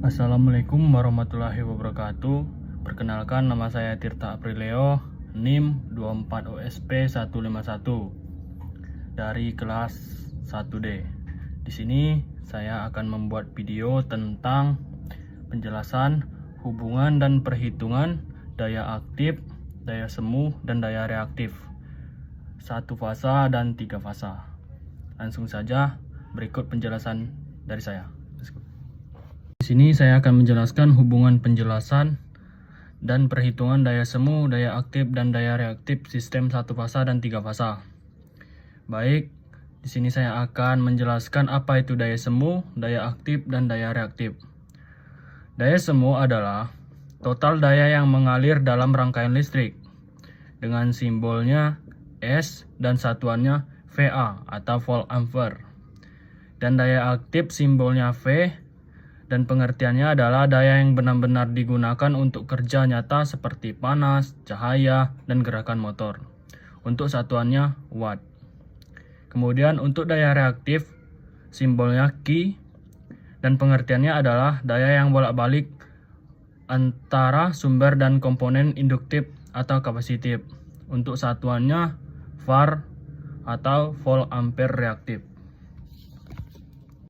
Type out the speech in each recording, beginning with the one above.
Assalamualaikum warahmatullahi wabarakatuh. Perkenalkan, nama saya Tirta Aprileo, NIM 24OSP151 dari kelas 1D. Di sini saya akan membuat video tentang penjelasan hubungan dan perhitungan daya aktif, daya semu, dan daya reaktif. 1 fasa dan 3 fasa. Langsung saja, berikut penjelasan dari saya. Di sini saya akan menjelaskan hubungan penjelasan dan perhitungan daya semu, daya aktif, dan daya reaktif sistem 1 fasa dan 3 fasa. Baik, di sini saya akan menjelaskan apa itu daya semu, daya aktif, dan daya reaktif. Daya semu adalah total daya yang mengalir dalam rangkaian listrik dengan simbolnya S dan satuannya VA atau volt ampere. Dan daya aktif simbolnya V dan pengertiannya adalah daya yang benar-benar digunakan untuk kerja nyata seperti panas, cahaya, dan gerakan motor. Untuk satuannya watt. Kemudian untuk daya reaktif simbolnya Q dan pengertiannya adalah daya yang bolak-balik antara sumber dan komponen induktif atau kapasitif. Untuk satuannya var atau volt ampere reaktif.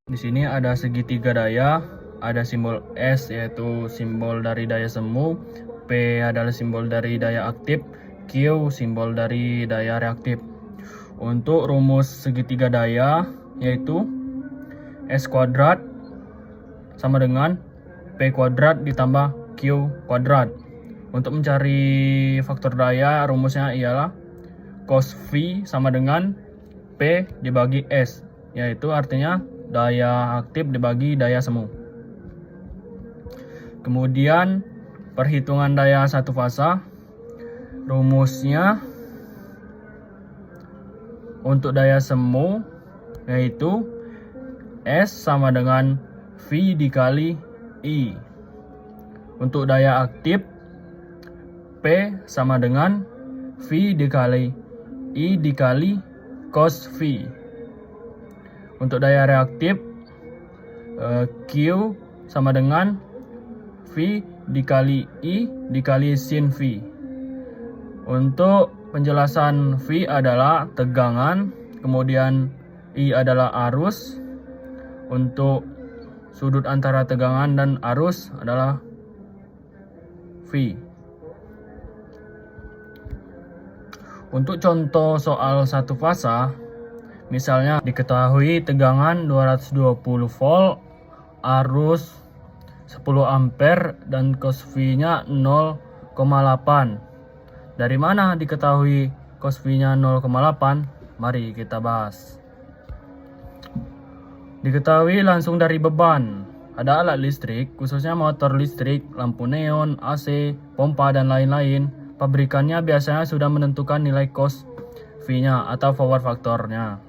Di sini ada segitiga daya. Ada simbol S yaitu simbol dari daya semu, P adalah simbol dari daya aktif, Q simbol dari daya reaktif. Untuk rumus segitiga daya yaitu S kuadrat sama dengan P kuadrat ditambah Q kuadrat. Untuk mencari faktor daya rumusnya ialah cos V sama dengan P dibagi S, yaitu artinya daya aktif dibagi daya semu. Kemudian perhitungan daya 1 fasa, rumusnya untuk daya semu yaitu S sama dengan V dikali I. Untuk daya aktif P sama dengan V dikali I dikali cos V. Untuk daya reaktif Q sama dengan V dikali I dikali sin V. Untuk penjelasan V adalah tegangan, kemudian I adalah arus. Untuk sudut antara tegangan dan arus adalah V. Untuk contoh soal 1 fasa, misalnya diketahui tegangan 220 volt, arus 10 ampere dan cos V-nya 0,8. Dari mana diketahui cos V-nya 0,8? Mari kita bahas. Diketahui langsung dari beban. Ada alat listrik, khususnya motor listrik, lampu neon, AC, pompa, dan lain-lain. Pabrikannya biasanya sudah menentukan nilai cos V-nya atau power faktornya.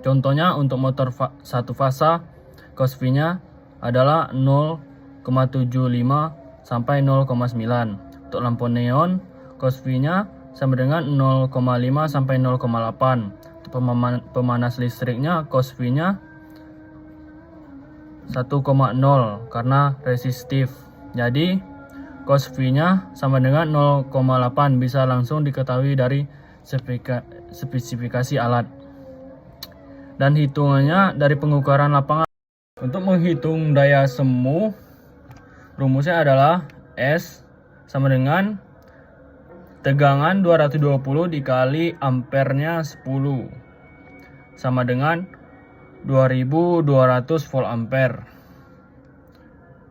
Contohnya untuk motor 1 fasa, cos V-nya adalah 0,75 sampai 0,9. Untuk lampu neon, cos V-nya sama dengan 0,5 sampai 0,8. Untuk pemanas listriknya, cos V-nya 1,0 karena resistif. Jadi cos V-nya sama dengan 0,8, bisa langsung diketahui dari spesifikasi alat. Dan hitungannya dari pengukuran lapangan. Untuk menghitung daya semu, rumusnya adalah S sama dengan tegangan 220 dikali ampernya 10 sama dengan 2200 volt ampere.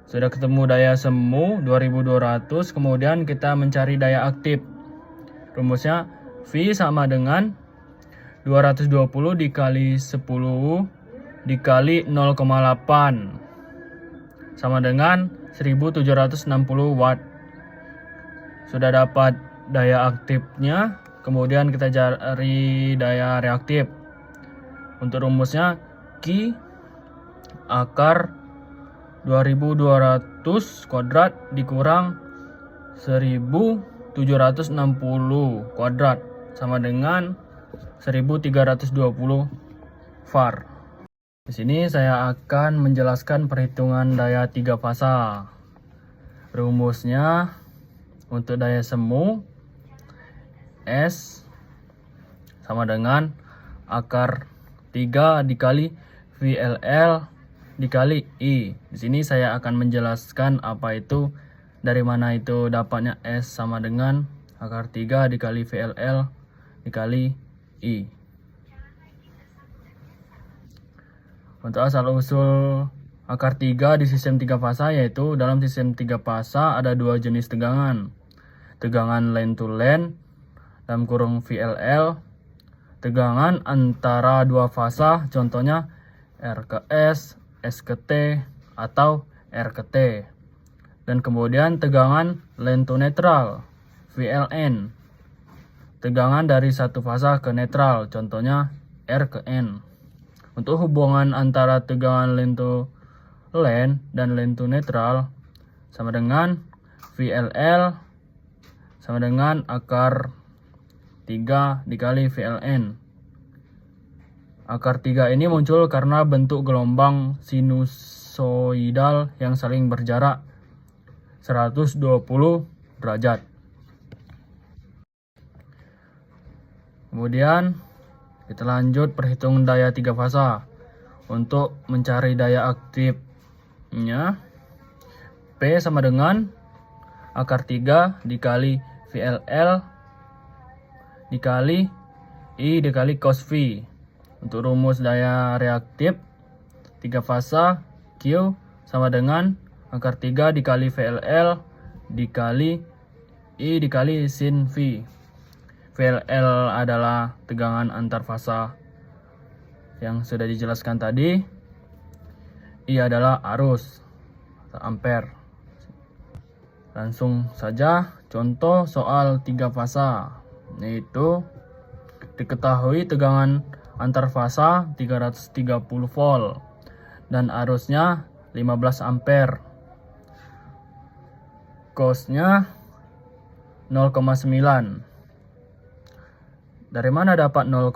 Sudah ketemu daya semu 2200, kemudian kita mencari daya aktif. Rumusnya V sama dengan 220 dikali 10 dikali 0,8 sama dengan 1760 watt. Sudah dapat daya aktifnya, kemudian kita cari daya reaktif. Untuk rumusnya Q akar 2200 kuadrat dikurang 1760 kuadrat sama dengan 1320 var. Di sini saya akan menjelaskan perhitungan daya 3 fasa. Rumusnya untuk daya semu S sama dengan akar 3 dikali VLL dikali I. Di sini saya akan menjelaskan apa itu, dari mana itu dapatnya S sama dengan akar 3 dikali VLL dikali I. Untuk asal-usul akar 3 di sistem 3 fasa, yaitu dalam sistem 3 fasa ada dua jenis tegangan. Tegangan line to line dalam kurung VLL, tegangan antara dua fasa, contohnya R ke S, S ke T, atau R ke T. Dan kemudian tegangan line to neutral VLN, tegangan dari satu fasa ke netral, contohnya R ke N. Untuk hubungan antara tegangan line to line dan line to neutral sama dengan VLL sama dengan akar 3 dikali VLN. Akar 3 ini muncul karena bentuk gelombang sinusoidal yang saling berjarak 120 derajat. Kemudian kita lanjut perhitungan daya 3 fasa. Untuk mencari daya aktifnya, P sama dengan akar 3 dikali VLL dikali I dikali cos V. Untuk rumus daya reaktif 3 fasa, Q sama dengan akar 3 dikali VLL dikali I dikali sin V. VLL adalah tegangan antar fasa yang sudah dijelaskan tadi. I adalah arus atau ampere. Langsung saja contoh soal 3 fasa, yaitu diketahui tegangan antar fasa 330 volt dan arusnya 15 ampere. Cosnya 0,9. Dari mana dapat 0,9?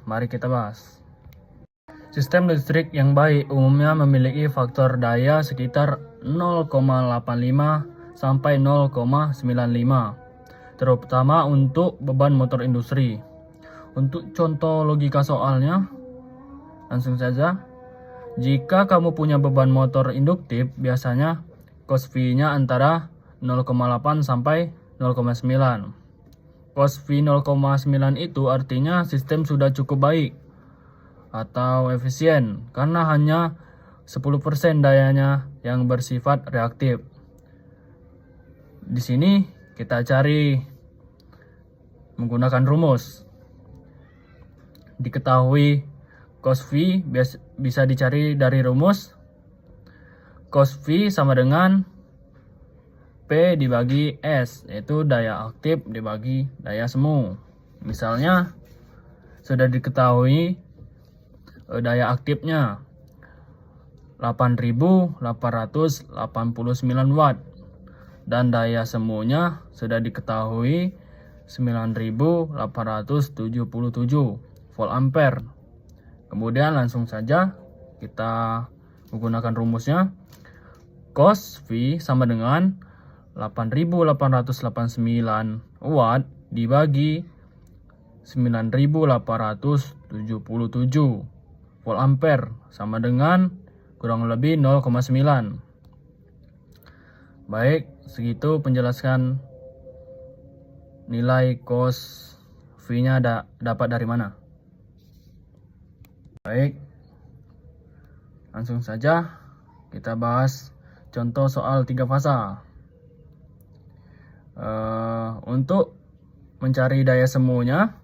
Mari kita bahas. Sistem listrik yang baik umumnya memiliki faktor daya sekitar 0,85 sampai 0,95, terutama untuk beban motor industri. Untuk contoh logika soalnya, langsung saja. Jika kamu punya beban motor induktif, biasanya cos V-nya antara 0,8 sampai 0,9. Cos V 0,9 itu artinya sistem sudah cukup baik atau efisien karena hanya 10% dayanya yang bersifat reaktif. Di sini kita cari menggunakan rumus. Diketahui cos V bisa dicari dari rumus cos V sama dengan P dibagi S, yaitu daya aktif dibagi daya semu. Misalnya sudah diketahui daya aktifnya 8.889 watt dan daya semunya sudah diketahui 9.877 volt ampere. Kemudian langsung saja kita menggunakan rumusnya. Cos V sama dengan 8.889 watt dibagi 9.877 volt ampere sama dengan kurang lebih 0,9. Baik, segitu penjelasan nilai cos V-nya dapat dari mana. Baik, langsung saja kita bahas contoh soal 3 fasa. Untuk mencari daya semunya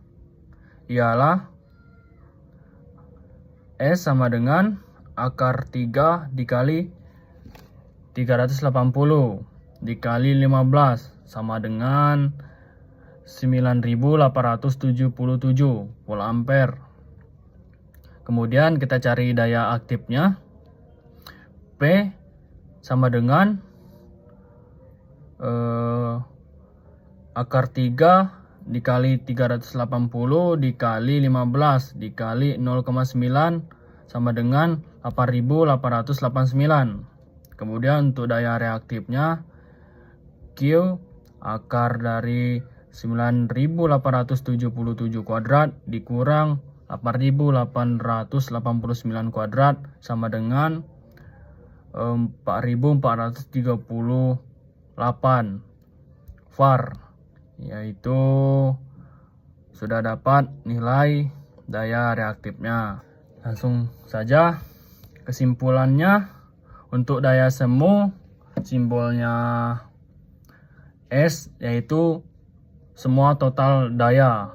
ialah S sama dengan akar 3 dikali 380 dikali 15 sama dengan 9.877 volt ampere. Kemudian kita cari daya aktifnya. P sama dengan akar 3 dikali 380 dikali 15 dikali 0,9 sama dengan 8.889. Kemudian untuk daya reaktifnya, Q akar dari 9.877 kuadrat dikurang 8.889 kuadrat sama dengan 4.438 var, yaitu sudah dapat nilai daya reaktifnya. Langsung saja kesimpulannya, untuk daya semu simbolnya S, yaitu semua total daya.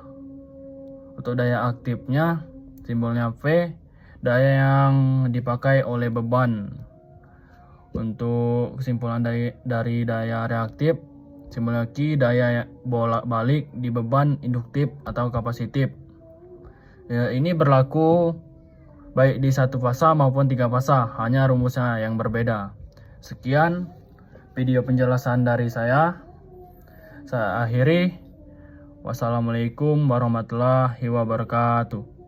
Untuk daya aktifnya simbolnya V, daya yang dipakai oleh beban. Untuk kesimpulan dari daya reaktif simbolnya Q, daya bolak-balik di beban induktif atau kapasitif. Ya, ini berlaku baik di satu fasa maupun tiga fasa, hanya rumusnya yang berbeda. Sekian video penjelasan dari saya akhiri. Wassalamualaikum warahmatullahi wabarakatuh.